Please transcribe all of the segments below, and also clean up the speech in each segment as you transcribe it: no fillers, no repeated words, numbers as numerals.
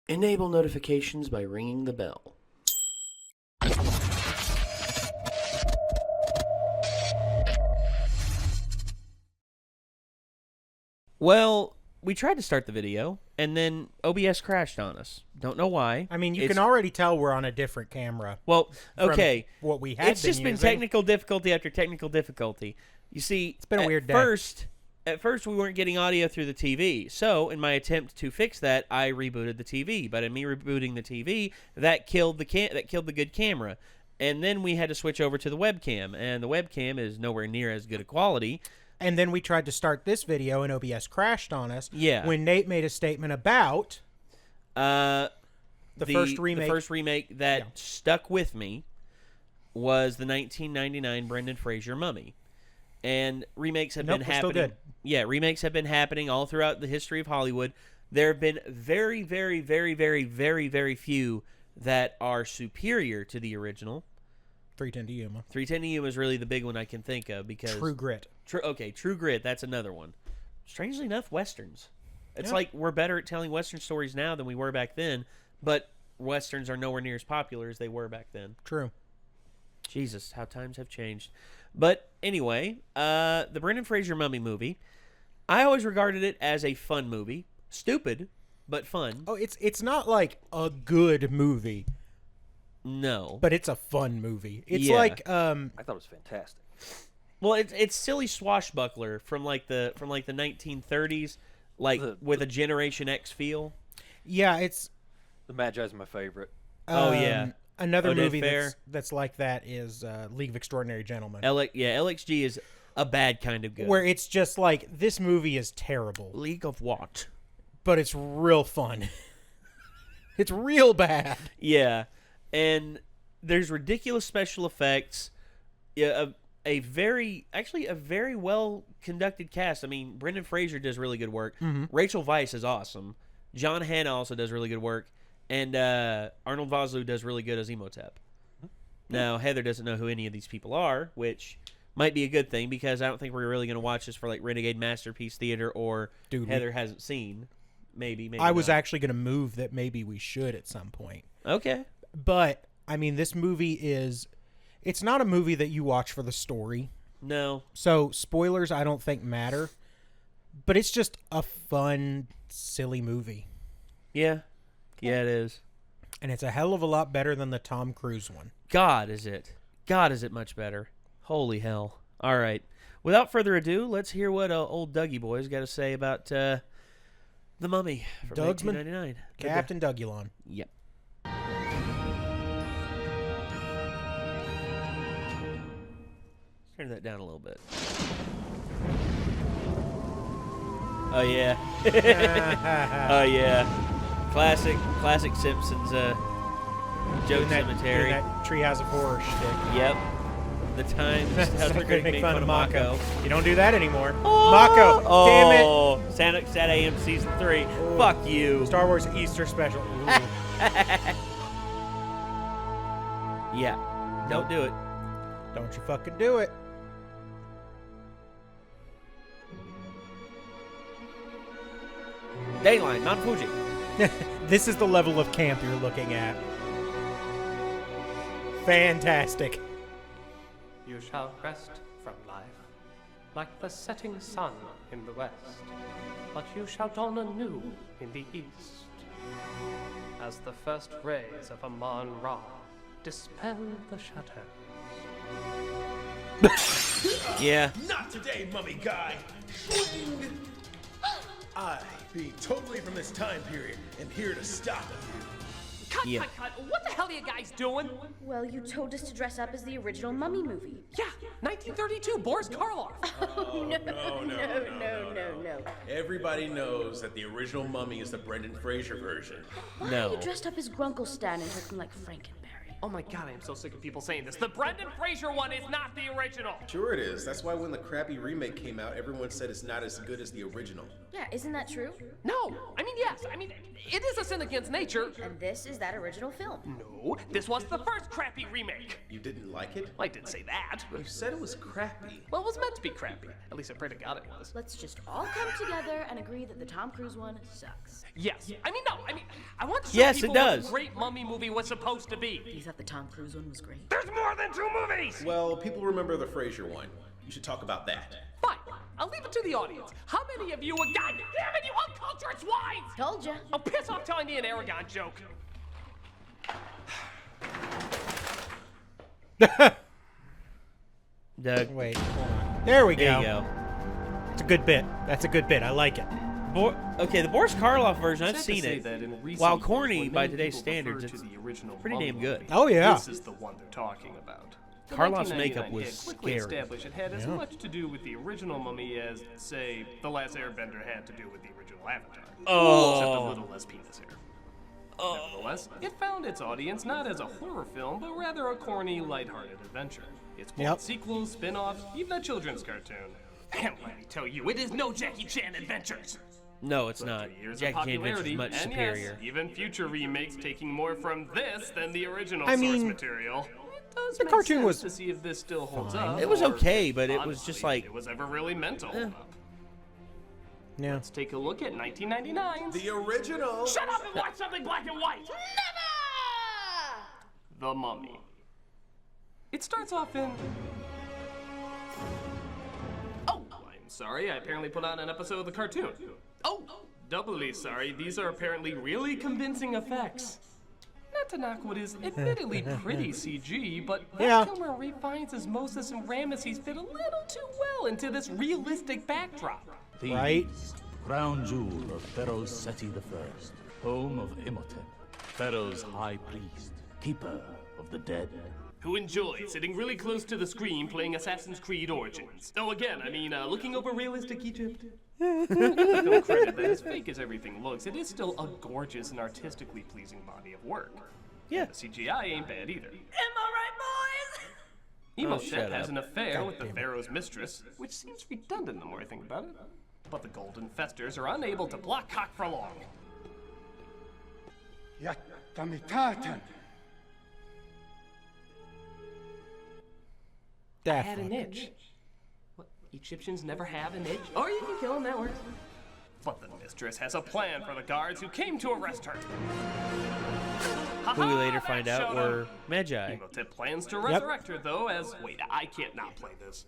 Enable notifications by ringing the bell. Well, we tried to start the video, and then OBS crashed on us. Don't know why. I mean, you can already tell we're on a different camera. Well, okay. What we had It's just been technical difficulty after technical difficulty. You see, it's been a weird day. At first, we weren't getting audio through the TV. So, in my attempt to fix that, I rebooted the TV. But in me rebooting the TV, that killed the good camera. And then we had to switch over to the webcam, and the webcam is nowhere near as good a quality. And then we tried to start this video, and OBS crashed on us. Yeah. When Nate made a statement about the first remake. The first remake that stuck with me was the 1999 Brendan Fraser Mummy. And remakes have been happening. Still good. Yeah, remakes have been happening all throughout the history of Hollywood. There have been very, very, very, very, very, very few that are superior to the original. 310 to Yuma. 310 to Yuma is really the big one I can think of because True Grit. True Grit. That's another one. Strangely enough, westerns. It's like we're better at telling western stories now than we were back then, but westerns are nowhere near as popular as they were back then. True. Jesus, how times have changed. But anyway, the Brendan Fraser Mummy movie, I always regarded it as a fun movie. Stupid, but fun. Oh, it's not like a good movie. No. But it's a fun movie. It's like I thought it was fantastic. Well, it's silly swashbuckler from like the 1930s, with a Generation X feel. Yeah, it's The Magi's my favorite. Oh yeah. Another Odette movie Fair. that's like that is League of Extraordinary Gentlemen. LXG is a bad kind of good. Where it's just like, this movie is terrible. League of what? But it's real fun. It's real bad. Yeah. And there's ridiculous special effects. Yeah, a very well conducted cast. I mean, Brendan Fraser does really good work. Mm-hmm. Rachel Weisz is awesome. John Hannah also does really good work. And Arnold Vosloo does really good as Imhotep. Now, Heather doesn't know who any of these people are, which might be a good thing because I don't think we're really going to watch this for like Renegade Masterpiece Theater or Heather hasn't seen. Maybe I was actually going to move that maybe we should at some point. Okay. But, I mean, this movie it's not a movie that you watch for the story. No. So, spoilers I don't think matter. But it's just a fun, silly movie. Yeah. Yeah, it is. And it's a hell of a lot better than the Tom Cruise one. God, is it much better. Holy hell. All right. Without further ado, let's hear what old Dougie boy's got to say about The Mummy from 1999. Captain Dougulon. Yep. Turn that down a little bit. Oh, yeah. Oh, yeah. Classic Simpsons joke cemetery. That Treehouse of Horror shtick. Yep. The Times. How the critic made fun of Mako. You don't do that anymore. Oh, Mako, damn it. Sat AM Season 3. Ooh. Fuck you. Star Wars Easter Special. Yeah. Don't do it. Don't you fucking do it. Dayline, Mount Fuji. This is the level of camp you're looking at. Fantastic. You shall rest from life, like the setting sun in the west, but you shall dawn anew in the east, as the first rays of Amon-Ra dispel the shadows. Yeah. Not today, mummy guy! I, being totally from this time period, am here to stop it. Cut. What the hell are you guys doing? Well, you told us to dress up as the original Mummy movie. Yeah, 1932, Boris Karloff. Oh, no. Everybody knows that the original Mummy is the Brendan Fraser version. Why are you dressed up as Grunkle Stan and looking like Frankenberry? Oh my god, I am so sick of people saying this. The Brendan Fraser one is not the original. Sure it is. That's why when the crappy remake came out, everyone said it's not as good as the original. Yeah, isn't that true? No, I mean, yes. I mean, it is a sin against nature. And this is that original film. No, this was the first crappy remake. You didn't like it? I didn't say that. You said it was crappy. Well, it was meant to be crappy. At least I pray to God it was. Let's just all come together and agree that the Tom Cruise one sucks. Yes. I mean, no. I mean, I want to show Yes, it people what does. the great Mummy movie was supposed to be. You thought the Tom Cruise one was great? There's more than 2 movies! Well, people remember the Fraser one. You should talk about that. Fine. I'll leave it to the audience. How many of you are... God damn it, you uncultured swines! Told ya. Oh, piss off telling me an Aragon joke. Doug. Wait, hold on. There we There go. you go. It's a good bit. That's a good bit. I like it. Okay, the Boris Karloff version, I've Sad to seen say it. that in recent While years, corny when by many today's people standards, refer it's to the original pretty Mummy damn good. movie, Oh, yeah. This is the one they're talking about. The Karloff's 1999 makeup was hit quickly scary. established it had as Yeah. much to do with the original Mummy as, say, The Last Airbender had to do with the original Avatar. Oh. Except a little less penis hair. Nevertheless, it found its audience not as a horror film, but rather a corny, lighthearted adventure. It's both Yep. sequels, spin-offs, even a children's cartoon. And let me tell you, it is no Jackie Chan Adventures. No, it's But not. through years of Jackie Chan Adventure popularity, is much and superior. yes, even future remakes taking more from this than the original I source mean, material. It does the make cartoon sense was to see if this still holds fine. up. It was or, okay, but it was honestly, just like... it was ever really meant to hold up. Yeah. Let's take a look at 1999's The original! Shut up and watch something black and white. Never! The Mummy. It starts off in... Oh, I'm sorry. I apparently put on an episode of the cartoon. Oh, doubly sorry. These are apparently really convincing effects. Not to knock what is admittedly pretty CG, but Yeah. Val Kilmer refines as Moses and Ramesses fit a little too well into this realistic backdrop. These, Right. crown jewel of Pharaoh Seti I, home of Imhotep, Pharaoh's high priest, keeper of the dead. Who enjoys sitting really close to the screen playing Assassin's Creed Origins. Oh, again, I mean, looking over realistic Egypt. No credit that as fake as everything looks, it is still a gorgeous and artistically pleasing body of work. Yeah. The CGI ain't bad either. Am I right, boys? Imhotep shut has up. an affair God with the damn it. pharaoh's mistress, which seems redundant the more I think about it. But the golden festers are unable to block cock for long. Yatamitaten. I had an itch. What, Egyptians never have an itch? Or you can kill them, that works. But the mistress has a plan for the guards who came to arrest her. Who we later find out Showed 'em. were Magi. Imhotep plans to resurrect her, though, as... Wait, I can't not play this.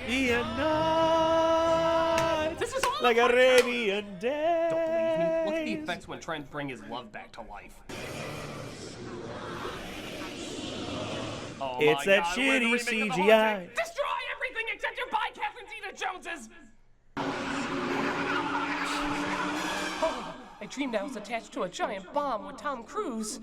Arabian night, This is all like the cartoon. Arabian day. Don't believe me? Look at the effects when trying to bring his love back to life. Oh It's my that God, we're the shitty remake of the CGI. Haunting. Destroy everything except your buy Catherine Zeta-Joneses! Oh, I dreamed I was attached to a giant bomb with Tom Cruise.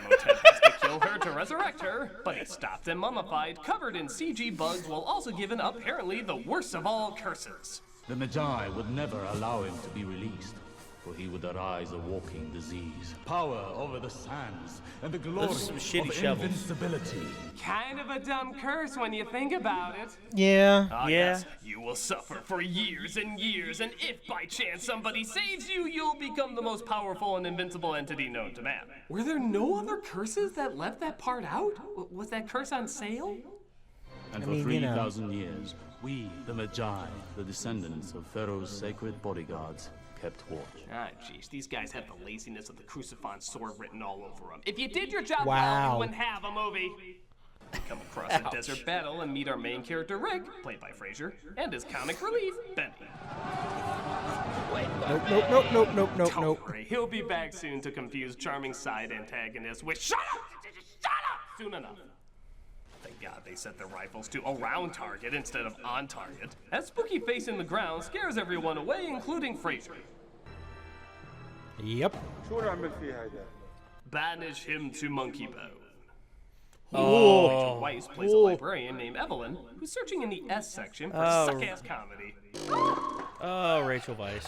Imhotep has to kill her to resurrect her, but he's stopped and mummified, covered in CG bugs, while also given apparently the worst of all curses. The Magi would never allow him to be released, for he would arise a walking disease, power over the sands, and the glory are some shitty of shovels. invincibility. Kind of a dumb curse when you think about it. Yeah. Ah, Yeah. yes, you will suffer for years and years, and if by chance somebody saves you, you'll become the most powerful and invincible entity known to man. Were there no other curses that left that part out? Was that curse on sale? And I for mean, you know. 3,000 years, we, the Magi, the descendants of Pharaoh's sacred bodyguards, kept watch. Ah, jeez, these guys have the laziness of the cruciform sword written all over them. If you did your job well, Wow. you wouldn't have a movie. We come across a desert battle and meet our main character, Rick, played by Fraser, and his comic relief, Benny. Nope. Don't worry, he'll be back soon to confuse charming side antagonists with shut up soon enough. Thank God they set their rifles to around target instead of on target. That spooky face in the ground scares everyone away, including Fraser. Yep. Banish him to Monkey Bone. Oh. Rachel Weisz plays a librarian named Evelyn, who's searching in the S section for Oh. suck-ass comedy. Oh, Rachel Weisz.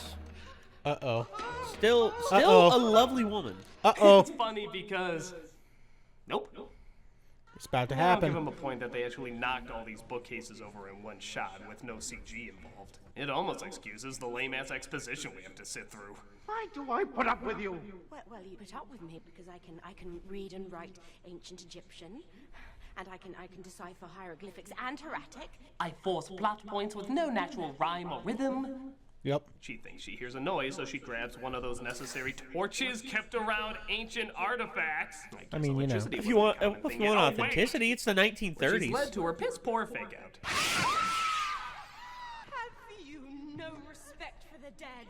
Uh-oh. Still Uh-oh. a lovely woman. Uh-oh. It's funny because Nope. It's about to I'll happen. give them a point that they actually knocked all these bookcases over in one shot with no CG involved. It almost excuses the lame-ass exposition we have to sit through. Why do I put up with you? Well, you put up with me because I can read and write ancient Egyptian, and I can decipher hieroglyphics and hieratic. I force plot points with no natural rhyme or rhythm. Yep. She thinks she hears a noise, so she grabs one of those necessary torches kept around ancient artifacts. I mean, you know. If you want authenticity, it's the 1930s. Which has led to her piss-poor fake-out. Have you no respect for the dead?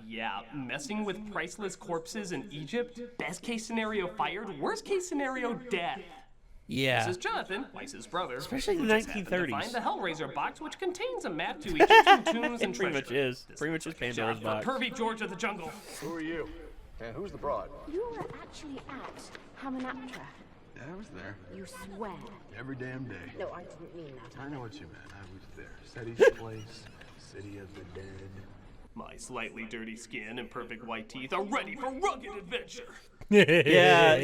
Yeah, messing with priceless corpses in Egypt, best case scenario fired, worst case scenario death. Yeah. This is Jonathan, Weiss's brother. Especially in the 1930s. Find the Hellraiser box, which contains a map to Egyptian tombs and Pretty much treasure. is. Pretty much is Pandora's box. Pervy George of the Jungle. Who are you? And who's the broad? You were actually at Hamanaptra. Yeah, I was there. You swear. Every damn day. No, I didn't mean that. I know what you meant. I was there. Seti's place, City of the Dead. My slightly dirty skin and perfect white teeth are ready for rugged adventure. Yeah,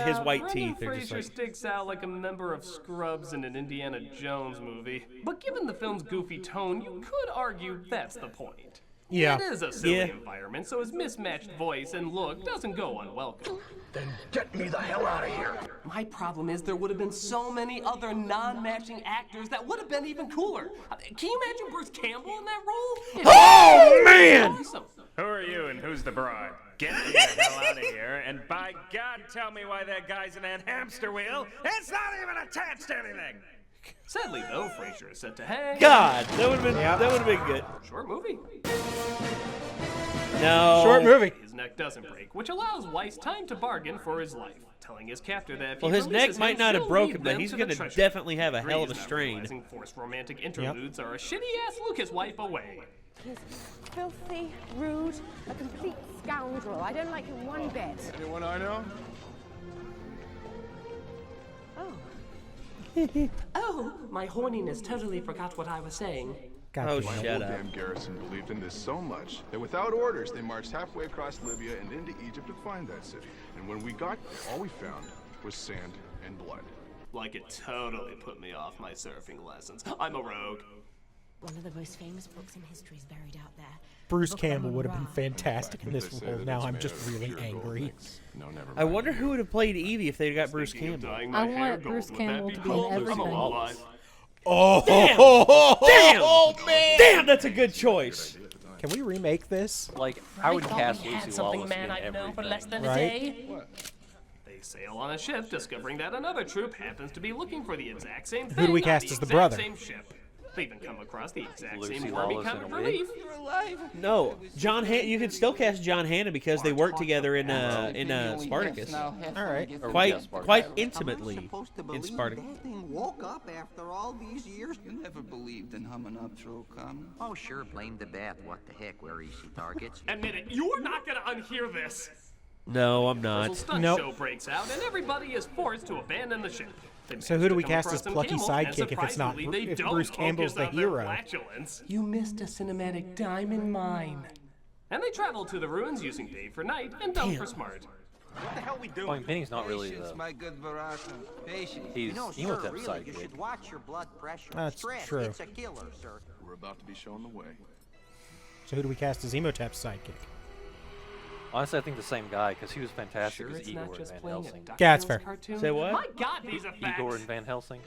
his white Brendan teeth are just Fraser like... sticks out like a member of Scrubs in an Indiana Jones movie. But given the film's goofy tone, you could argue that's the point. Yeah. It is a silly environment, so his mismatched voice and look doesn't go unwelcome. Then get me the hell out of here. My problem is there would have been so many other non-matching actors that would have been even cooler. Can you imagine Bruce Campbell in that role? Oh, man! Awesome. Who are you and who's the bride? Get me the hell out of here, and by God, tell me why that guy's in that hamster wheel. It's not even attached to anything. Sadly, though, Fraser is set to hang. God, that would have been good. Short movie. No. Short movie. His neck doesn't break, which allows Weiss time to bargain for his life, telling his captor that if Well, he his neck releases might him, not have she'll broken, lead but them he's to going the to treasure. definitely have a hell of a Gray's not strain. realizing forced romantic interludes are a shitty-ass Lucas wipe away. He's filthy, rude, a complete scoundrel. I don't like him one bit. Anyone I know? Oh, my horniness totally forgot what I was saying. Oh, My shut whole up. damn garrison believed in this so much that without orders, they marched halfway across Libya and into Egypt to find that city. And when we got there, all we found was sand and blood. Like it totally put me off my surfing lessons. I'm a rogue. One of the most famous books in history is buried out there. Bruce Campbell would have been fantastic in this role. Now I'm just really angry. No, never mind. I wonder who would have played Evie if they'd got Bruce Campbell. I want Bruce Campbell to be in everything. Oh, Damn! Oh, man! Damn, that's a good choice. Can we remake this? Like, I would cast we had Lucy something Lawless man in I'd know for less than Right? a day. They sail on a ship, discovering that another troop happens to be looking for the exact same thing. Who do we on cast the as the exact brother? Same ship. They even come across the exact Lucy same wormy Lawless in comic a wig? relief. No, you could still cast John Hannah because they worked together in Spartacus. All right. Quite intimately in Spartacus. That thing woke up after all these years. You never believed in Hamanaptra, O'Connor. Oh, sure, blame the bat. What the heck, where easy targets. Admit it, you are not gonna unhear this. No, I'm A not. stunt show breaks out, and everybody is forced to abandon the ship. So who do we cast as plucky sidekick if it's not if Bruce Campbell's the hero? You missed a cinematic diamond mine. And they travel to the ruins using Dave for night and Dumb for smart. What the hell we doing? Well, I mean, Benny's not really Patience, the... my good Baraka. Patience. He's sir, Emotep really, sidekick. you should watch your blood pressure. That's Stress, true. it's a killer, sir. We're about to be shown the way. So who do we cast as Emotep's sidekick? Honestly, I think the same guy, because he was fantastic as it's Igor not in just Van playing a Helsing. Dr. Yeah, that's Phil's fair. cartoon. Say what? My God, these effects. Igor in Van Helsing?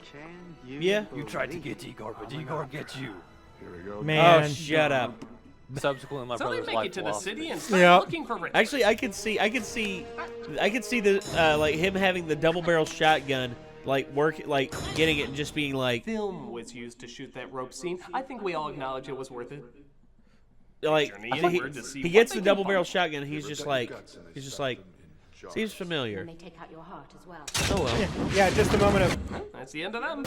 Yeah. You tried to get Igor, but Igor gets you. Here we go. Man. Oh, shut up. Subsequently, my So they brother's make life it to the philosophy. city and start looking for riches. Actually, I could see the like him having the double barrel shotgun, like getting it and just being like Film was used to shoot that rope scene. I think we all acknowledge it was worth it. Journey he inward to see gets what they the can double barrel find. shotgun. He's just like seems familiar. And they take out your heart as well. Oh well. Yeah, just a moment of. That's the end of them.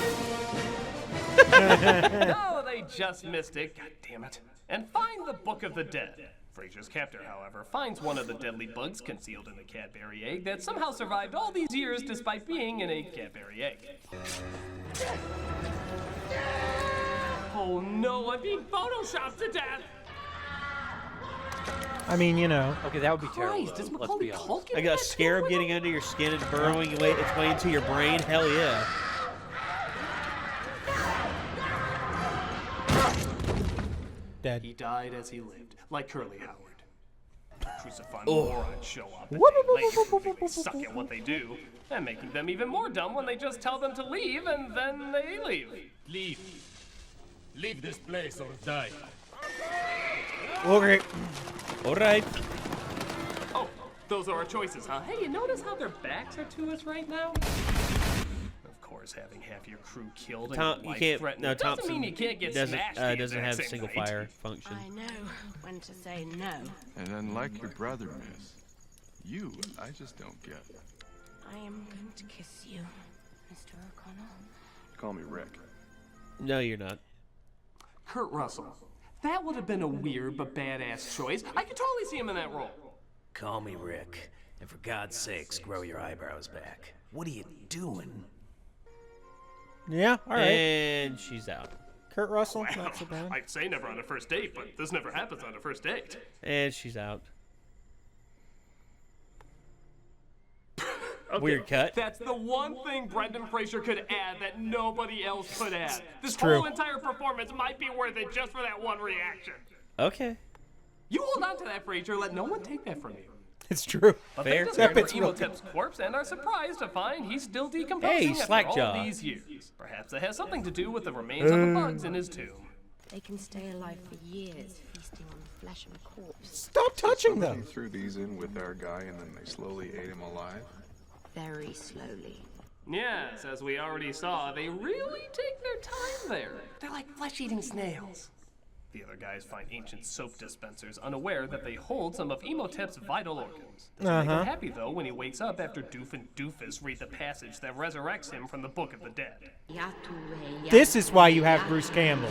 No, they just missed it. God damn it. And find the Book of the Dead. Fraser's captor, however, finds one of the deadly bugs concealed in the Cadbury egg that somehow survived all these years despite being in a Cadbury egg. Oh no, I'm being photoshopped to death! I mean, you know. Okay, that would be terrible. Christ, is Let's Macaulay be honest. Culkin I got a scarab getting under your skin and burrowing its way into your brain. Hell yeah. Dead. He died as he lived, like Curly Howard. Crucifying Oh. morons show up and they suck at what they do, and making them even more dumb when they just tell them to leave and then they leave. Leave. Leave this place or die. Okay. All right. Oh, those are our choices, huh? Hey, you notice how their backs are to us right now? Of course, having half your crew killed and You can't. No, doesn't Thompson mean you can't get doesn't smashed the doesn't exact have same single night. fire function. I know when to say no. And unlike your brother, miss, you, I just don't get. I am going to kiss you, Mr. O'Connell. Call me Rick. No, you're not. Kurt Russell. That would have been a weird but badass choice. I could totally see him in that role. Call me Rick, and for God's sakes, grow your eyebrows back. What are you doing? Yeah, all right. And she's out. Kurt Russell, Wow. not so bad. I'd say never on a first date, but this never happens on a first date. And she's out. Okay, Weird cut. That's the one thing Brendan Fraser could add that nobody else could add. This It's true. whole entire performance might be worth it just for that one reaction. Okay. You hold on to that, Fraser. Let no one take that from you. It's true. But Fair. they just That look bit's for real Emotep's corpse and are surprised to find he's still decomposing after Slackjaw. all these years. Perhaps it has something to do with the remains of the bugs in his tomb. They can stay alive for years, feasting on the flesh of a corpse. Stop touching Somebody them. threw these in with our guy and then they slowly ate him alive. Very slowly. Yes, as we already saw, they really take their time there. They're like flesh-eating snails. The other guys find ancient soap dispensers, unaware that they hold some of Emotep's vital organs. This will make him happy, though, when he wakes up after Doof and Doofus read the passage that resurrects him from the Book of the Dead. This is why you have Bruce Campbell.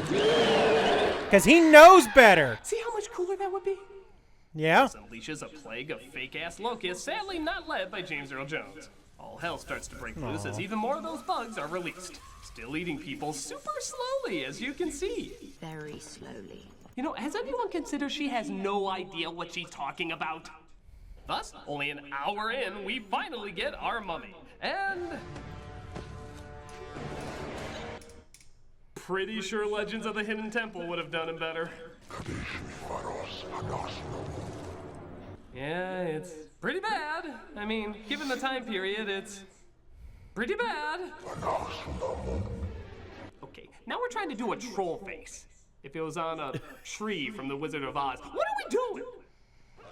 Because he knows better. See how much cooler that would be? Yeah. This unleashes a plague of fake-ass locusts, sadly not led by James Earl Jones. All hell starts to break loose as even more of those bugs are released. Still eating people super slowly, as you can see. Very slowly. You know, has anyone considered she has no idea what she's talking about? Thus, only an hour in, we finally get our mummy. And... pretty sure Legends of the Hidden Temple would have done him better. Yeah, it's pretty bad. I mean, given the time period, it's pretty bad. Okay, now we're trying to do a troll face. If it was on a tree from The Wizard of Oz, what are we doing?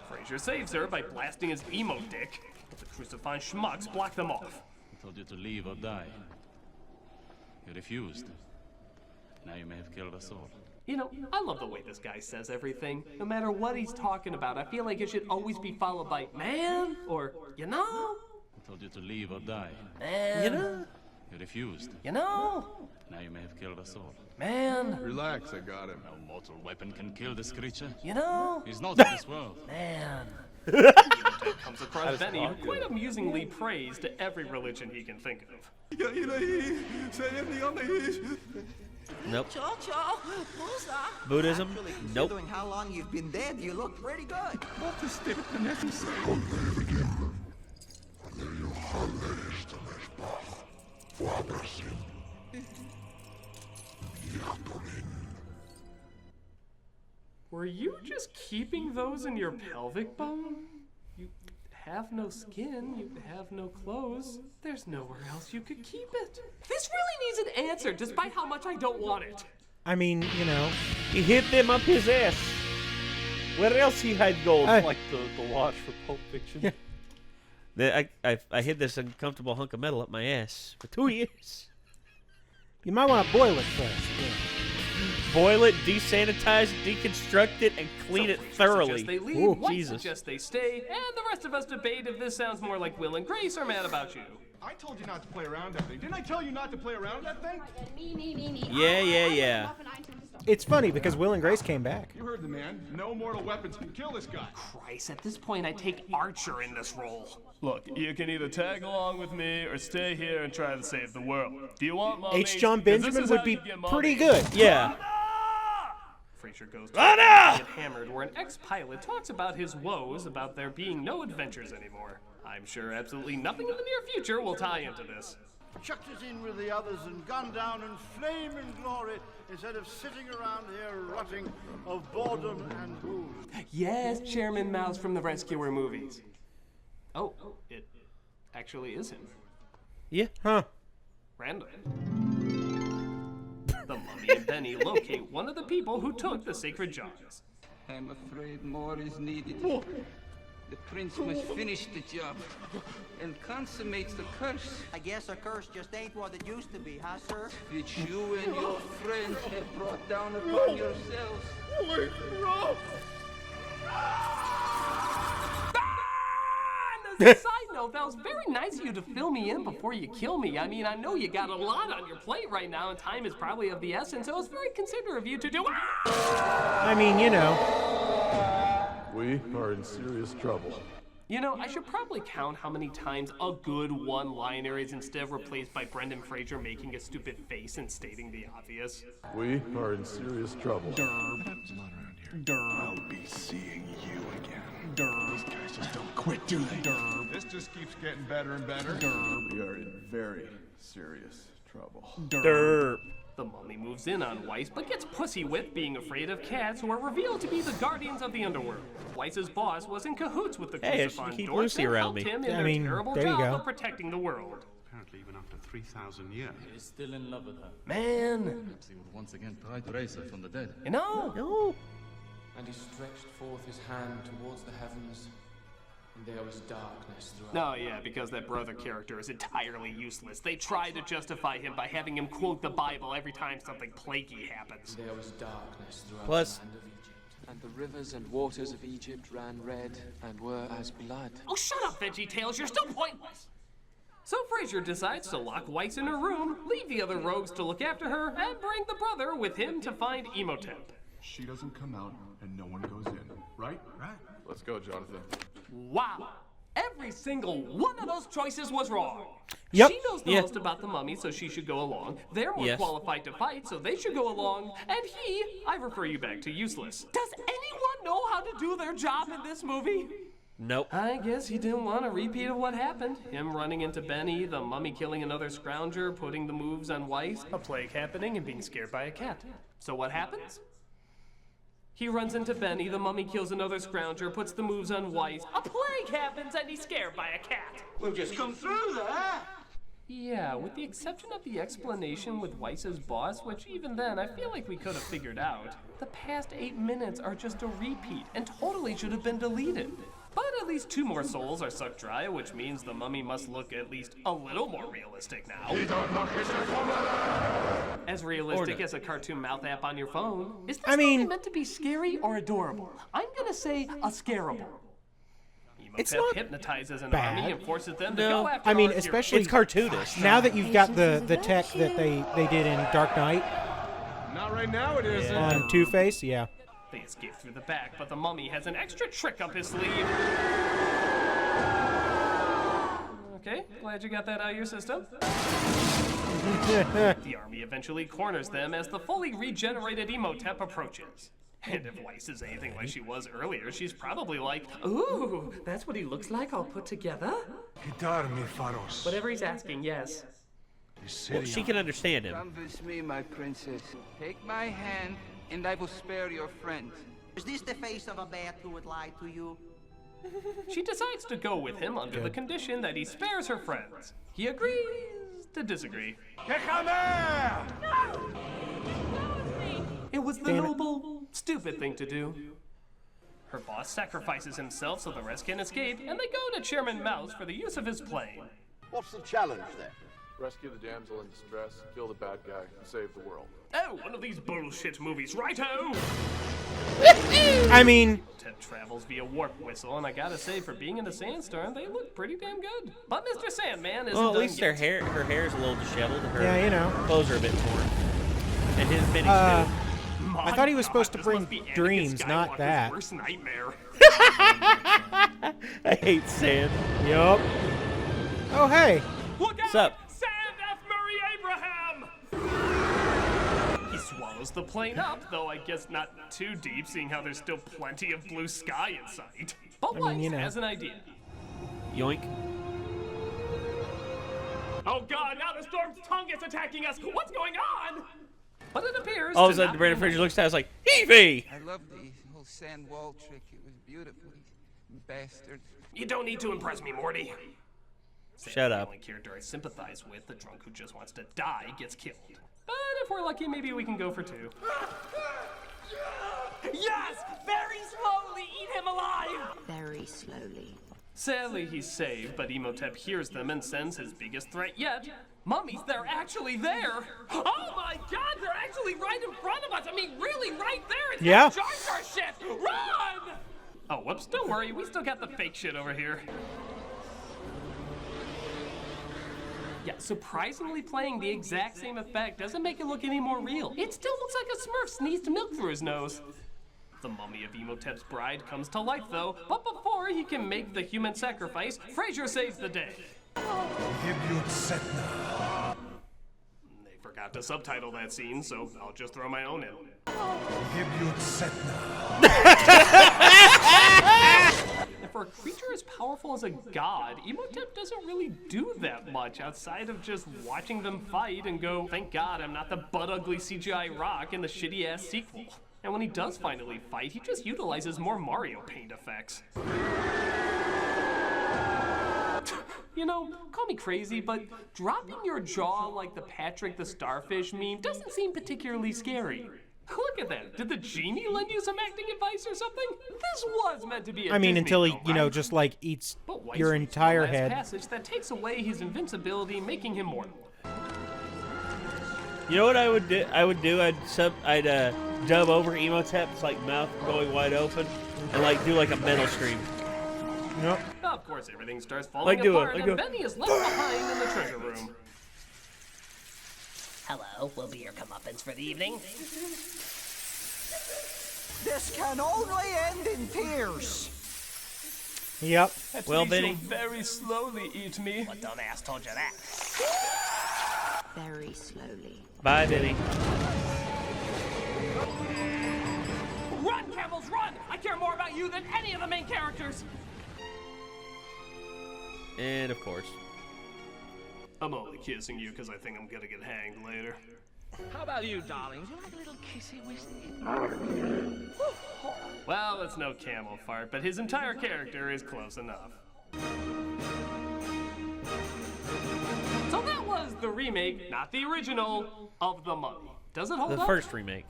Fraser saves her by blasting his emo dick. The crucifying schmucks block them off. I told you to leave or die. You refused. Now you may have killed us all. You know, I love the way this guy says everything. No matter what he's talking about, I feel like it should always be followed by, man, or, you know. I told you to leave or die. Man. You know? You refused. You know. Now you may have killed us all. Man. Relax, I got him. No mortal weapon can kill this creature. You know. He's not in this world. Man. Comes across Benny, who quite amusingly prays to every religion he can think of. Nope. Cho-cho, Buddhism? Actually, Nope. considering how long you've been dead, you look pretty good. What is the necessary? Were you just keeping those in your pelvic bone? You have no skin, you have no clothes. There's nowhere else you could keep it. This really needs an answer, despite how much I don't want it. I mean, you know. He hid them up his ass. Where else he hide gold? Like the watch for Pulp Fiction. I hid this uncomfortable hunk of metal up my ass for 2 years. You might want to boil it first. Yeah. Boil it, desanitize it, deconstruct it, and clean it thoroughly. Suggest they leave, Ooh, White Jesus. suggests they stay, and the rest of us debate if this sounds more like Will and Grace or Mad About You. I told you not to play around that thing. Didn't I tell you not to play around that thing? Yeah. It's funny because Will and Grace came back. You heard the man. No mortal weapons can kill this guy. Christ, at this point I take Archer in this role. Look, you can either tag along with me or stay here and try to save the world. Do you want mommy? H. John Benjamin would be pretty good. Yeah. Fraser goes to Anna! Get Hammered, where an ex-pilot talks about his woes about there being no adventures anymore. I'm sure absolutely nothing in the near future will tie into this. Chucked it in with the others and gone down in flame and glory instead of sitting around here rotting of boredom and booze. Yes, Chairman Mouse from the Rescuer movies. Oh, it actually is him. Yeah. Huh. Random. The Mummy and Benny locate one of the people who took the sacred jars. I'm afraid more is needed. The prince must finish the job and consummates the curse. I guess a curse just ain't what it used to be, huh, sir? Which you and your friends have brought down upon yourselves. As a side note, that was very nice of you to fill me in before you kill me. I mean, I know you got a lot on your plate right now, and time is probably of the essence, so it's very considerate of you to do. I mean, you know. We are in serious trouble. You know, I should probably count how many times a good one-liner is instead replaced by Brendan Fraser making a stupid face and stating the obvious. We are in serious trouble. Derb. I'll be seeing you again. Derb. These guys just don't quit, do they? Derb. This just keeps getting better and better. Derb. We are in very serious trouble. Derb. The Mummy moves in on Weiss, but gets pussy whipped being afraid of cats who are revealed to be the guardians of the underworld. Weiss's boss was in cahoots with the Hey, I should Crucifon keep Dorks Lucy and around helped me. him in I their mean, terrible there you job go. of protecting the world. Apparently, even after 3,000 years. He is still in love with her. Man! Perhaps he would once again try to raise her from the dead. You know? No. And he stretched forth his hand towards the heavens, and there was darkness throughout. No, yeah, because that brother character is entirely useless. They try to justify him by having him quote the Bible every time something plaguey happens. There was darkness throughout Plus- the land of Egypt, and the rivers and waters of Egypt ran red and were as blood. Oh, shut up, VeggieTales, you're still pointless! So Fraser decides to lock Weiss in her room, leave the other rogues to look after her, and bring the brother with him to find Emotep. She doesn't come out and no one goes in, right? Right. Let's go, Jonathan. Wow! Every single one of those choices was wrong. Yep. She knows the most about the Mummy, so she should go along. They're more qualified to fight, so they should go along. And I refer you back to useless. Does anyone know how to do their job in this movie? Nope. I guess he didn't want a repeat of what happened. Him running into Benny, the Mummy killing another scrounger, putting the moves on Weiss, a plague happening, and being scared by a cat. So what happens? He runs into Benny, the Mummy kills another scrounger, puts the moves on Weiss, a plague happens, and he's scared by a cat. We've just come through there. Yeah, with the exception of the explanation with Weiss's boss, which even then I feel like we could have figured out, the past 8 minutes are just a repeat and totally should have been deleted. But at least 2 more souls are sucked dry, which means the Mummy must look at least a little more realistic now. As realistic as a cartoon mouth app on your phone. Is this movie meant to be scary or adorable? I'm gonna say a scarable. It's Emotep not hypnotizes an bad. army and forces them to go after I mean, our especially It's cartoonish. now that you've got the tech that they did in Dark Knight Not right now, it isn't. on Two-Face, yeah. They escape through the back, but the Mummy has an extra trick up his sleeve. Okay, glad you got that out of your system. The army eventually corners them as the fully regenerated Emotep approaches. And if Weiss is anything like she was earlier, she's probably like, ooh, that's what he looks like all put together? Whatever he's asking, yes. Well, she can understand him. Come with me, my princess. Take my hand, and I will spare your friend. Is this the face of a bat who would lie to you? She decides to go with him under the condition that he spares her friends. He agrees to disagree. It was the noble, stupid thing to do. Her boss sacrifices himself so the rest can escape, and they go to Chairman Mouse for the use of his plane. What's the challenge then? Rescue the damsel in distress, kill the bad guy, and save the world. Oh, one of these bullshit movies, righto! I mean, Ted travels via warp whistle, and I gotta say, for being in a sandstorm, they look pretty damn good. But Mr. Sandman isn't Well, at done least yet. her hair's a little disheveled. Her Yeah, you know. clothes are a bit torn. And his mini I thought he was supposed to bring dreams, not that. Worst nightmare. I hate sand. Yup. Oh, hey. Look out! What's up? Sand F. Murray Abraham! He swallows the plane up, though I guess not too deep, seeing how there's still plenty of blue sky in sight. But Weiss has an idea. Yoink. Oh god, now the storm's tongue is attacking us! What's going on? But it appears All of a sudden, Brandon Fraser looks down and is like, Evie! I love the whole sand wall trick. It was beautiful. Bastard. You don't need to impress me, Morty. Shut up. The only character I sympathize with, the drunk who just wants to die, gets killed. But if we're lucky, maybe we can go for 2. Yes! Very slowly! Eat him alive! Very slowly. Sadly, he's saved, but Imhotep hears them and sends his biggest threat yet. Mummies, they're actually there! Oh my god, they're actually right in front of us! I mean, really right there! It's Yeah. Jar Jar shit! Run! Oh, whoops, don't worry, we still got the fake shit over here. Yeah, surprisingly playing the exact same effect doesn't make it look any more real. It still looks like a Smurf sneezed milk through his nose. The mummy of Imhotep's bride comes to life, though, but before he can make the human sacrifice, Fraser saves the day. They forgot to subtitle that scene, so I'll just throw my own in. And for a creature as powerful as a god, Imhotep doesn't really do that much outside of just watching them fight and go, thank God I'm not the butt-ugly CGI rock in the shitty-ass sequel. And when he does finally fight, he just utilizes more Mario Paint effects. You know, call me crazy, but dropping your jaw like the Patrick the Starfish meme doesn't seem particularly scary. Look at that. Did the genie lend you some acting advice or something? This was meant to be a Disney until he, film, you know, right? just like eats But Weiss your reads entire one last head. passage that takes away his invincibility, making him mortal. You know what I would do? I'd dub over Imhotep's like mouth going wide open and like do like a mental stream. Yep. Of course, everything starts falling apart, and Benny is left behind in the treasure room. Hello, will be your comeuppance for the evening? This can only end in tears. Yep. At Well, least Benny. you'll very slowly eat me. What dumbass told you that? Very slowly. Bye, Benny. Run, camels, run! I care more about you than any of the main characters! And of course. I'm only kissing you because I think I'm gonna get hanged later. How about you, darling? Would you like a little kissy wissy? Well, it's no camel fart, but his entire character is close enough. So that was the remake, not the original, of The Mummy. Does it hold The up? first remake.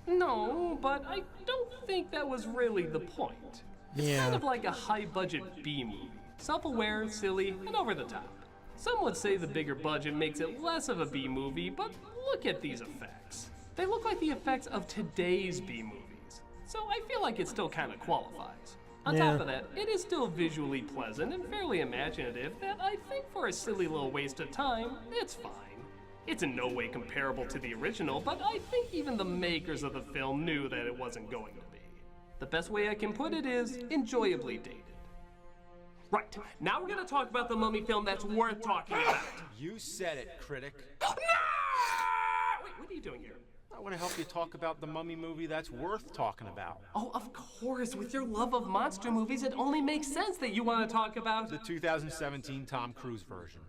No, but I don't think that was really the point. It's Yeah. kind of like a high-budget B-movie. Self-aware, silly, and over the top. Some would say the bigger budget makes it less of a B-movie, but look at these effects. They look like the effects of today's B-movies. So I feel like it still kind of qualifies. On top of that, it is still visually pleasant and fairly imaginative that I think for a silly little waste of time, it's fine. It's in no way comparable to the original, but I think even the makers of the film knew that it wasn't going to be. The best way I can put it is enjoyably dated. Right, now we're gonna talk about the Mummy film that's worth talking about. You said it, Critic. Wait, what are you doing here? I want to help you talk about the Mummy movie that's worth talking about. Oh, of course, with your love of monster movies, it only makes sense that you want to talk about... The 2017 Tom Cruise version.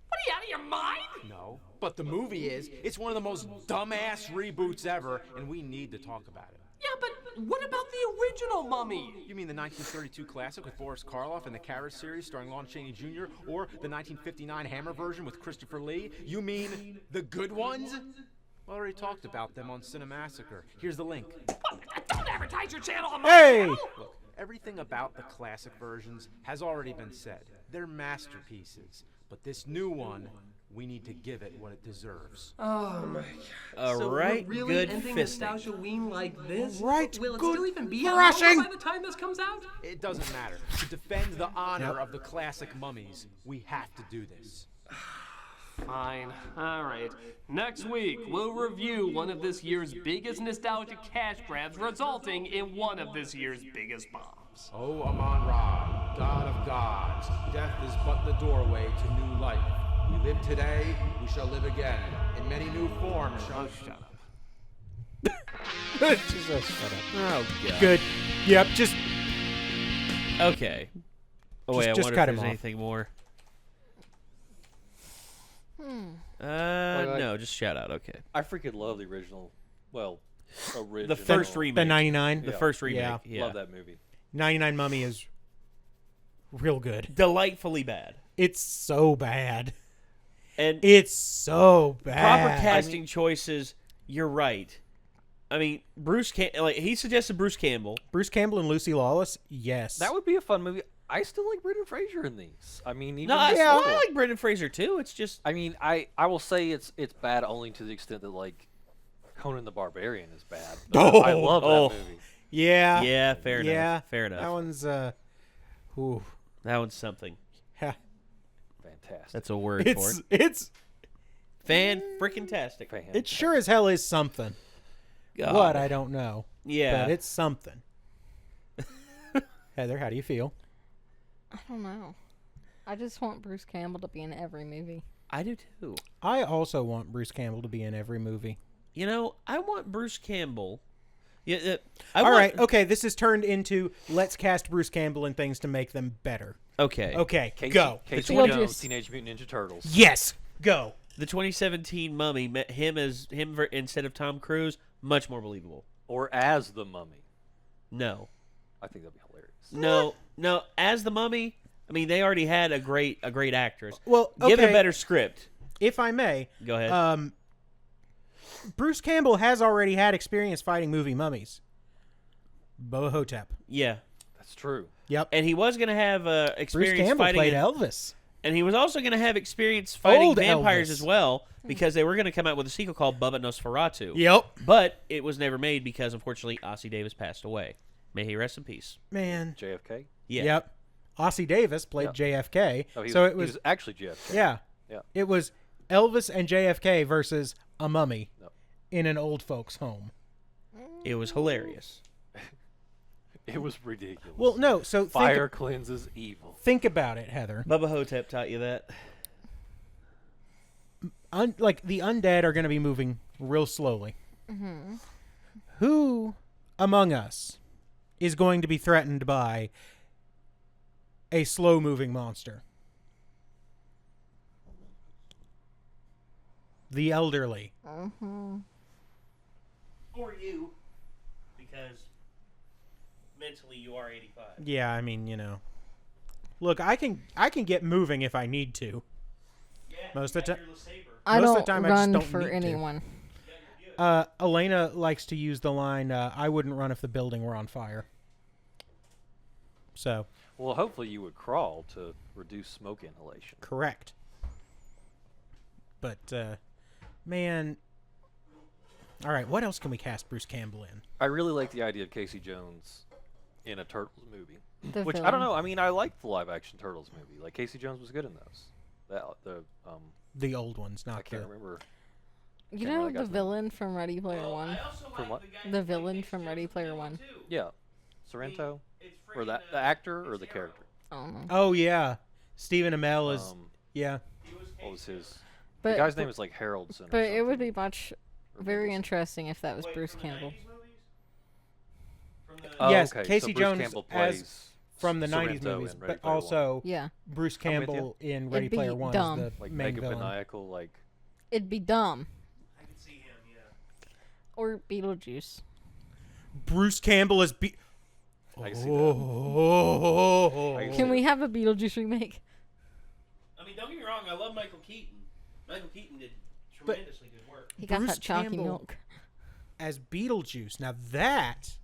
What are you, out of your mind? No, but the movie is. It's one of the most dumbass reboots ever, and we need to talk about it. Yeah, but what about the original Mummy? You mean the 1932 classic with Boris Karloff and the Carrot series starring Lon Chaney Jr., or the 1959 Hammer version with Christopher Lee? You mean the good ones? I already talked about them on Cinemassacre. Here's the link. Don't advertise your channel on my Hey! channel! Look, everything about the classic versions has already been said. They're masterpieces. But this new one, we need to give it what it deserves. Oh my god. All So right, we're really good ending fisting. Nostalgia-ween like this? Right, Will it good still even be thrashing. out by the time this comes out? It doesn't matter. To defend the honor of the classic mummies, we have to do this. Fine. All right. Next week, we'll review one of this year's biggest nostalgic cash grabs, resulting in one of this year's biggest bombs. O Amun-Ra, God of gods, death is but the doorway to new life. We live today, we shall live again. In many new forms shall... Shut up. Shut up. Oh, God. Good. Yep, just... Okay. Oh, wait, I just wonder cut if him there's off. anything more. Like, no, just shout out. Okay. I freaking love the original. Well, original. The first remake. The 99? The first remake. Yeah. Love that movie. 99 Mummy is real good. Delightfully bad. It's so bad. And it's so bad. Proper casting choices. You're right. I mean, he suggested Bruce Campbell. Bruce Campbell and Lucy Lawless. Yes, That would be a fun movie. I still like Brendan Fraser in these. I mean, even I like Brendan Fraser too. It's just. I mean, I will say it's bad only to the extent that like Conan the Barbarian is bad. But I love that movie. Yeah. Yeah. Fair enough. Yeah. Fair enough. That one's ooh. That one's something. Yeah. Fantastic. That's a word for it. It's fan-freaking-tastic. It sure as hell is something. God. What I don't know. Yeah. But it's something. Heather, how do you feel? I don't know. I just want Bruce Campbell to be in every movie. I do too. I also want Bruce Campbell to be in every movie. You know, I want Bruce Campbell. Yeah. All right. Okay. This has turned into let's cast Bruce Campbell in things to make them better. Okay. Okay. Go. Casey Jones, Teenage Mutant Ninja Turtles. Yes. Go. The 2017 Mummy met him instead of Tom Cruise. Much more believable. Or as the Mummy. No. I think that'd be hilarious. No. As the Mummy. I mean, they already had a great actress. Well, give a okay. better script. If I may, go ahead. Bruce Campbell has already had experience fighting movie mummies. Boa Hotep. Yeah, that's true. Yep. And he was going to have experience Bruce Campbell fighting played Elvis. And he was also going to have experience fighting Old vampires Elvis. as well, because they were going to come out with a sequel called Bubba Nosferatu. Yep. But it was never made because, unfortunately, Ossie Davis passed away. May he rest in peace. Man. JFK? Yeah. Yep. Ossie Davis played JFK. Oh, so he was actually JFK. Yeah. Yeah. It was Elvis and JFK versus a mummy in an old folks' home. It was hilarious. It was ridiculous. Well, no, so fire cleanses evil. Think about it, Heather. Bubba Hotep taught you that. Like the undead are going to be moving real slowly. Mm-hmm. Who among us is going to be threatened by a slow-moving monster? The elderly. Mm-hmm. Or you, because mentally you are 85. Yeah, I mean, you know. Look, I can get moving if I need to. Yeah, most of the time. I most don't of the time, run I just don't for need to. anyone. Elena likes to use the line, I wouldn't run if the building were on fire. So. Well, hopefully you would crawl to reduce smoke inhalation. Correct. But, man. All right, what else can we cast Bruce Campbell in? I really like the idea of Casey Jones in a Turtles movie. The Which, I don't know, I mean, I liked the live-action Turtles movie. Like, Casey Jones was good in those. The old ones, not I can't remember. You know the villain from Ready Player One? From what? The villain from Ready Player One. Yeah. Sorrento? Or the actor or the character? I don't know. Oh, yeah. Stephen Amell is... yeah. What was his... But, the guy's name is like Haroldson. But it would be very interesting if that was Bruce Campbell. Yes, okay. Casey So Bruce Jones Campbell as plays from the 90s Sorrento movies, in Ready but Player also Yeah. Bruce I'm with Campbell you. in It'd Ready be Player One dumb. is the like main mega villain. maniacal, like... It'd be dumb. I can see him, yeah. Or Beetlejuice. Bruce Campbell is... I can see Can we have a Beetlejuice remake? I mean, don't get me wrong, I love Michael Keaton. Michael Keaton did tremendously good work. He got Bruce that chalky Campbell milk. as Beetlejuice. Now that's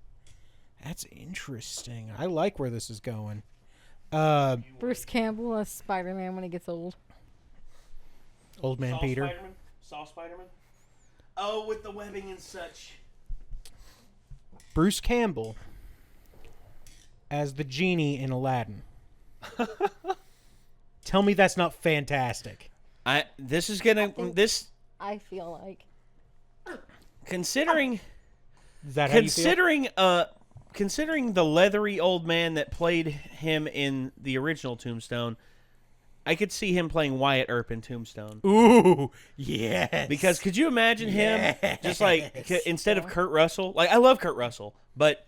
interesting. I like where this is going. Bruce Campbell as Spider-Man when he gets old. Old Man Peter. Saw Spider-Man? Oh, with the webbing and such. Bruce Campbell as the genie in Aladdin. Tell me that's not fantastic. This is gonna I feel like considering Is that how you feel? considering the leathery old man that played him in the original Tombstone, I could see him playing Wyatt Earp in Tombstone. Ooh, yes. Because could you imagine him just like instead of Kurt Russell? Like, I love Kurt Russell, but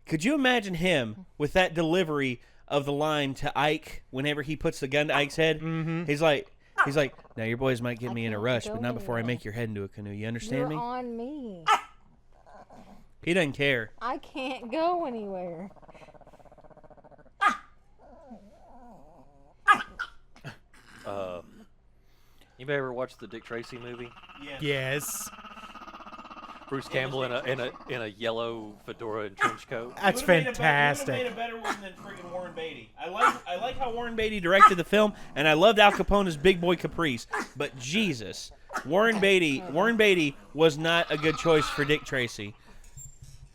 could you imagine him with that delivery of the line to Ike whenever he puts the gun to Ike's head? Mm-hmm. He's like, now your boys might get me in a rush, but not before I make your head into a canoe. You understand You're me? on me. He doesn't care. I can't go anywhere. You ever watch the Dick Tracy movie? Yes. Bruce Campbell in a yellow fedora and trench coat. That's fantastic. He would have made a better one than friggin' Warren Beatty. I like how Warren Beatty directed the film, and I loved Al Capone's Big Boy Caprice. But Jesus, Warren Beatty was not a good choice for Dick Tracy.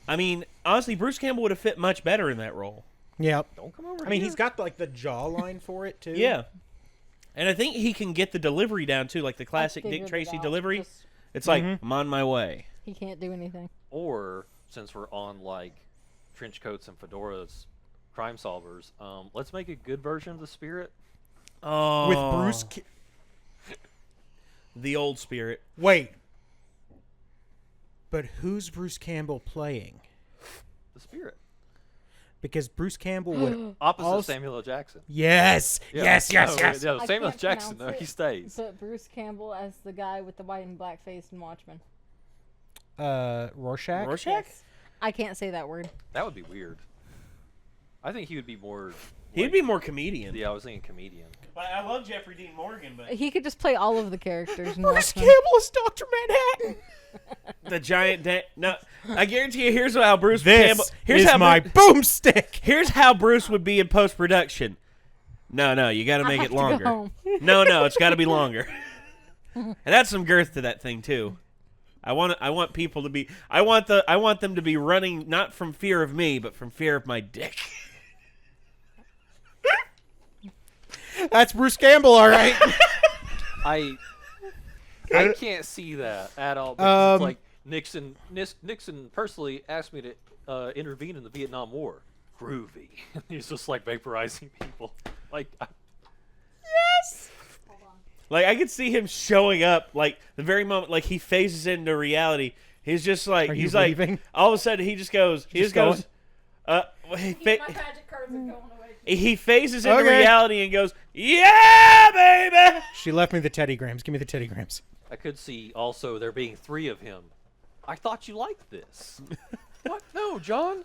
I mean, honestly, Bruce Campbell would have fit much better in that role. Yep. Don't come over I mean, he's got like the jawline for it too. Yeah. And I think he can get the delivery down too, like the classic Dick figured it Tracy out. delivery. It's like, Mm-hmm. I'm on my way. He can't do anything. Or, since we're on like trench coats and fedoras, crime solvers, let's make a good version of the Spirit. Oh. With Bruce. The old Spirit. Wait. But who's Bruce Campbell playing? The Spirit. Because Bruce Campbell would Opposite Samuel L. Jackson. Yes. Yeah. Yes. No, Yes. No, I Samuel L. can't Jackson, pronounce though, he it, stays. But Bruce Campbell as the guy with the white and black face in Watchmen. Rorschach? Rorschach? I can't say that word. That would be weird. I think he would be more... He'd be more comedian. Yeah, I was thinking comedian. I love Jeffrey Dean Morgan, but... He could just play all of the characters. in Bruce Watchmen. Campbell is Dr. Manhattan. The giant... No, I guarantee you, here's how Bruce This Campbell... Here's is how my boomstick. Here's how Bruce would be in post-production. No, you got to make it have to go longer. home. No, it's got to be longer. And that's some girth to that thing too. I want people to be. I want them to be running not from fear of me, but from fear of my dick. That's Bruce Campbell, all right. I can't see that at all. Because it's like Nixon personally asked me to intervene in the Vietnam War. Groovy. He's just like vaporizing people. Like, Yes. Like, I could see him showing up, like, the very moment, like, he phases into reality. He's just like, Are you he's like, leaving? all of a sudden, he just goes, he Just goes, he phases into Okay. reality and goes, yeah, baby. She left me the Teddy Grahams. Give me the Teddy Grahams. I could see also there being 3 of him. I thought you liked this. What? No, John.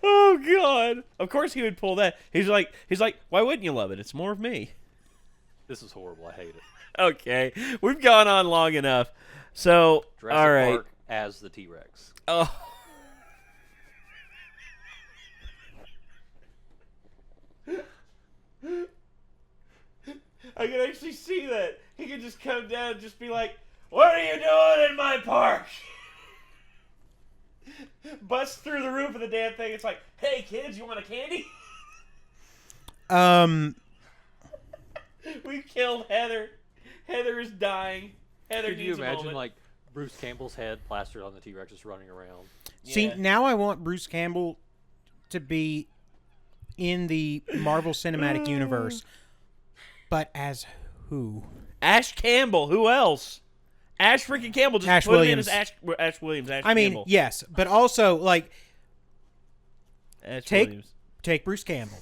Oh God! Of course he would pull that. He's like, why wouldn't you love it? It's more of me. This is horrible. I hate it. Okay, we've gone on long enough. So, Jurassic all right. Park as the T-Rex. Oh. I can actually see that. He could just come down and just be like, "What are you doing in my park?" Bust through the roof of the damn thing. It's like, "Hey kids, you want a candy?" We killed Heather. Heather is dying. Heather Could you needs a imagine moment. like Bruce Campbell's head plastered on the T-Rex just running around? See, Yeah. now I want Bruce Campbell to be in the Marvel Cinematic Universe. But as who? Ash Campbell. Who else? Ash freaking Campbell. Just Ash put him in Williams. as Ash Williams. Ash I mean, Campbell. yes, but also like Ash take Williams. Bruce Campbell,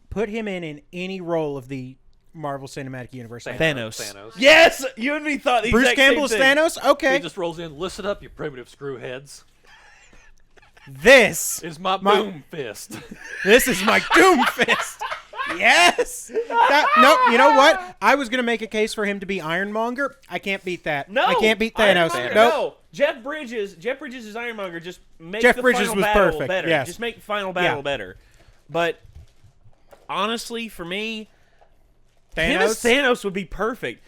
put him in any role of the Marvel Cinematic Universe. Thanos. Yes, you and me thought the Bruce exact Campbell is same thing. Thanos. Okay, He just rolls in. Listen up, you primitive screw heads. this Is my boom fist. This is my doom fist. Yes. No, you know what? I was gonna make a case for him to be Ironmonger. I can't beat that. No, I can't beat Thanos. Ironmonger, Nope. No, Jeff Bridges is Ironmonger. Just make Jeff the Bridges final was battle perfect, better. yes. Just make the final battle Yeah. better. But honestly, for me, him as Thanos? Thanos would be perfect.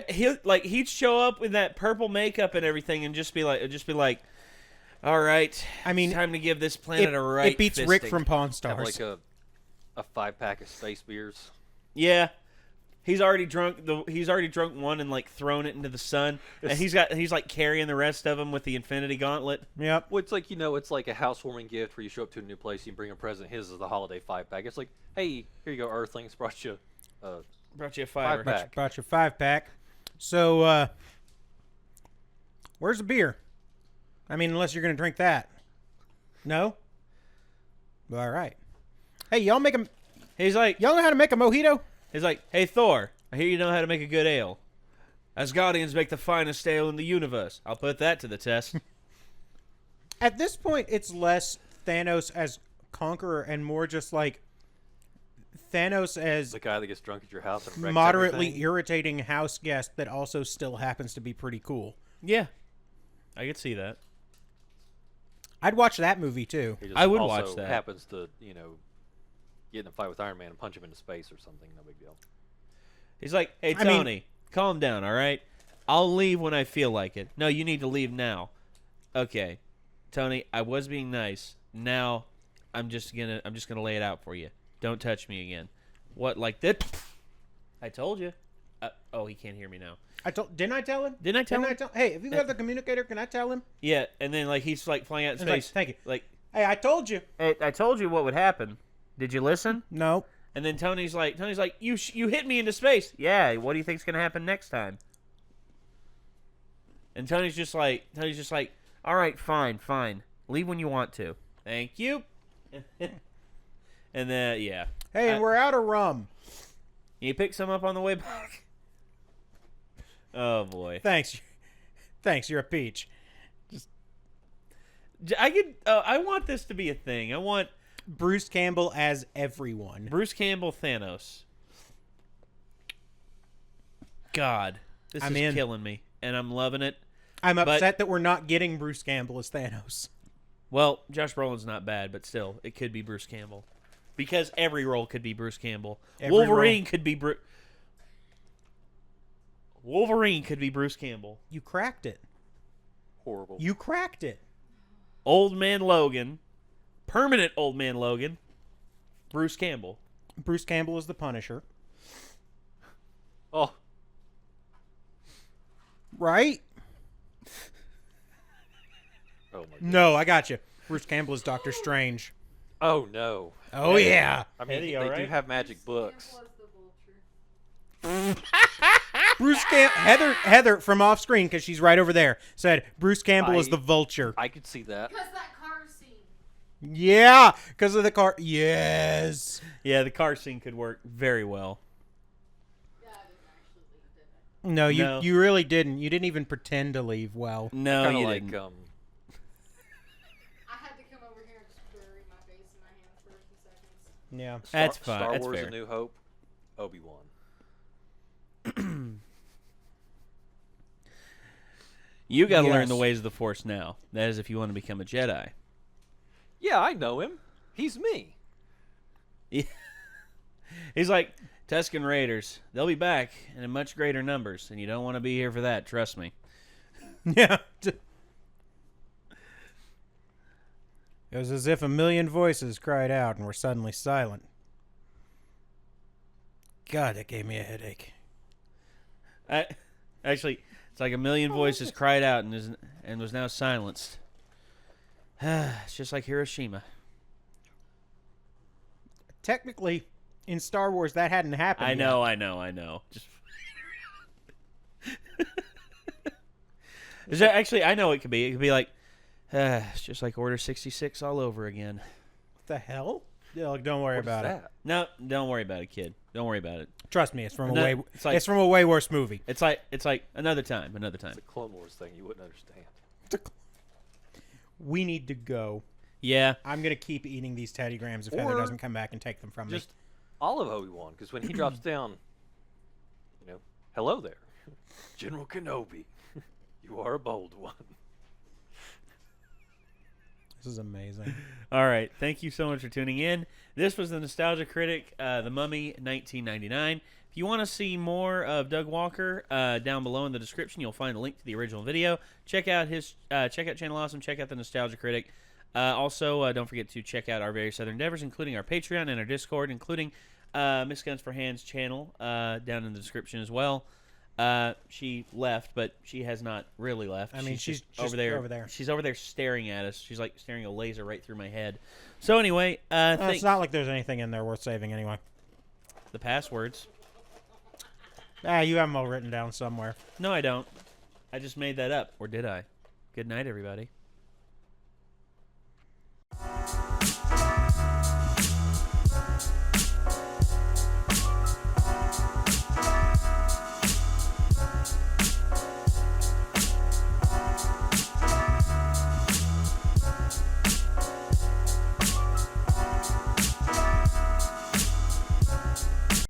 He'd show up with that purple makeup and everything, and just be like, all right, I mean, time to give this planet a right. It beats Rick fisting." from Pawn Have Stars. like a 5-pack of space beers. Yeah. He's already drunk one and like thrown it into the sun, and he's like carrying the rest of them with the Infinity Gauntlet. Yep. Well, it's like it's like a housewarming gift where you show up to a new place, you bring a present. His is the holiday 5-pack. It's like, hey, here you go, Earthlings, brought you a 5-pack. Brought you a 5-pack. So, where's the beer? I mean, unless you're gonna drink that. No. All right. Hey, y'all make a. He's like, y'all know how to make a mojito? He's like, hey, Thor, I hear you know how to make a good ale. Asgardians make the finest ale in the universe. I'll put that to the test. At this point, it's less Thanos as conqueror and more just like Thanos as the guy that gets drunk at your house and wrecks moderately everything. irritating house guest that also still happens to be pretty cool. Yeah, I could see that. I'd watch that movie too. He just I would also watch that. Happens to get in a fight with Iron Man and punch him into space or something. No big deal. He's like, hey, Tony, calm down, all right? I'll leave when I feel like it. No, you need to leave now. Okay, Tony, I was being nice. Now, I'm just gonna lay it out for you. Don't touch me again. What, like that? I told you. Oh, he can't hear me now. Didn't I tell him? Didn't I tell him? Hey, if you got the communicator, can I tell him? Yeah, and then like he's like flying out in space. Like, thank you. Like, hey, I told you. Hey, I told you what would happen. Did you listen? No. And then Tony's like, you hit me into space. Yeah. What do you think's gonna happen next time? And Tony's just like, all right, fine. Leave when you want to. Thank you. And then yeah. Hey, and we're out of rum. You pick some up on the way back. Oh boy. Thanks. You're a peach. I want this to be a thing. I want Bruce Campbell as everyone. Bruce Campbell Thanos. God, this is killing me, and I'm loving it. I'm upset that we're not getting Bruce Campbell as Thanos. Well, Josh Brolin's not bad, but still, it could be Bruce Campbell. Because every role could be Bruce Campbell. Wolverine could be Bruce Campbell. You cracked it. Horrible. You cracked it. Old Man Logan. Permanent Old Man Logan. Bruce Campbell. Bruce Campbell is the Punisher. Oh. Right? Oh my God. No, I got you. Bruce Campbell is Doctor Strange. Oh no. Oh yeah. I mean, Eddie, they right? do have magic books. Bruce Heather from off screen, because she's right over there, said Bruce Campbell is the Vulture. I could see that. Because that car scene. Yeah, because of the car. Yes. Yeah, the car scene could work very well. No, you really didn't. You didn't even pretend to leave well. No, you like, didn't. I had to come over here and just bury my face in my hands for a few seconds. Yeah. That's fine. Star That's Wars: fair. A New Hope, Obi-Wan. You got to learn the ways of the Force now. That is if you want to become a Jedi. Yeah, I know him. He's me. He's like, Tusken Raiders. They'll be back in much greater numbers, and you don't want to be here for that. Trust me. Yeah. It was as if a million voices cried out and were suddenly silent. God, that gave me a headache. Actually, it's like a million voices cried out and was now silenced. It's just like Hiroshima. Technically, in Star Wars, that hadn't happened I know. Just is that actually? I know it could be. It could be like, it's just like Order 66 all over again. What the hell? Yeah, don't worry about it. No, don't worry about it, kid. Don't worry about it. Trust me, it's from it's from a way worse movie. It's like another time. It's a Clone Wars thing you wouldn't understand. We need to go. Yeah. I'm going to keep eating these Teddy Grahams if Heather doesn't come back and take them from me. Just all of Obi-Wan, because when he drops down, hello there, General Kenobi. You are a bold one. This is amazing. All right. Thank you so much for tuning in. This was the Nostalgia Critic, The Mummy, 1999. If you want to see more of Doug Walker, down below in the description, you'll find a link to the original video. Check out Channel Awesome. Check out the Nostalgia Critic. Also, don't forget to check out our various other endeavors, including our Patreon and our Discord, including Miss Guns for Hands channel down in the description as well. She left, but she has not really left. I mean, she's just over there. over there. She's over there staring at us. She's like staring a laser right through my head. So anyway, it's not like there's anything in there worth saving anyway. The passwords. You have them all written down somewhere. No, I don't. I just made that up. Or did I? Good night, everybody.